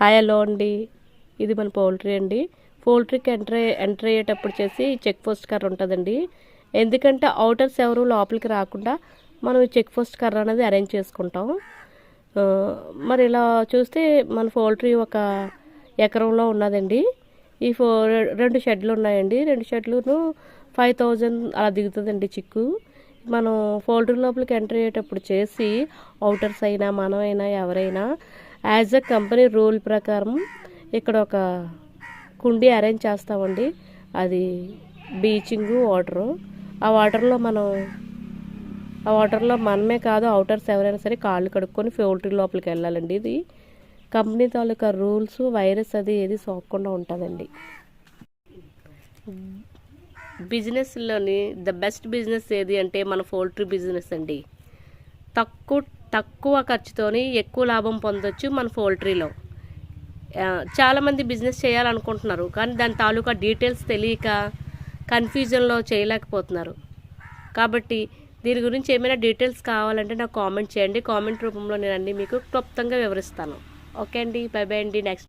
Hi hello అండి, ఇది మన పౌల్ట్రీ అండి. పౌల్ట్రీకి ఎంటర్ అయ్యేటప్పుడు చేసి చెక్ పోస్ట్ కర్ర ఉంటుందండి. ఎందుకంటే అవుటర్స్ ఎవరు లోపలికి రాకుండా మనం చెక్ పోస్ట్ కర్ర అనేది అరేంజ్ చేసుకుంటాం. మరి ఇలా చూస్తే మన పౌల్ట్రీ ఒక ఎకరంలో ఉన్నదండి. ఈ 2 షెడ్లు ఉన్నాయండి. 2 షెడ్లును 5000 అలా దిగుతుందండి చిక్కు. మనం పౌల్ట్రీ లోపలికి ఎంటర్ అయ్యేటప్పుడు చేసి అవుటర్స్ అయినా మనమైనా ఎవరైనా యాజ్ ఎ కంపెనీ రూల్ ప్రకారం ఇక్కడ ఒక కుండీ అరేంజ్ చేస్తామండి. అది బీచింగు వాటరు. ఆ వాటర్లో మనమే కాదు అవుటర్స్ ఎవరైనా సరే కాళ్ళు కడుక్కొని పౌల్ట్రీ లోపలికి వెళ్ళాలండి. ఇది కంపెనీ తాలూకా రూల్స్. వైరస్ అది ఏది సోకకుండా ఉంటుందండి. బిజినెస్లోని ద బెస్ట్ బిజినెస్ ఏది అంటే మన పౌల్ట్రీ బిజినెస్ అండి. తక్కువ ఖర్చుతోని ఎక్కువ లాభం పొందొచ్చు మన పౌల్ట్రీలో. చాలామంది బిజినెస్ చేయాలనుకుంటున్నారు, కానీ దాని తాలూకా డీటెయిల్స్ తెలియక కన్ఫ్యూజన్లో చేయలేకపోతున్నారు. కాబట్టి దీని గురించి ఏమైనా డీటెయిల్స్ కావాలంటే నాకు కామెంట్ చేయండి. కామెంట్ రూపంలో నేను అన్నీ మీకు క్లుప్తంగా వివరిస్తాను. ఓకే అండి, బై బై అండి. నెక్స్ట్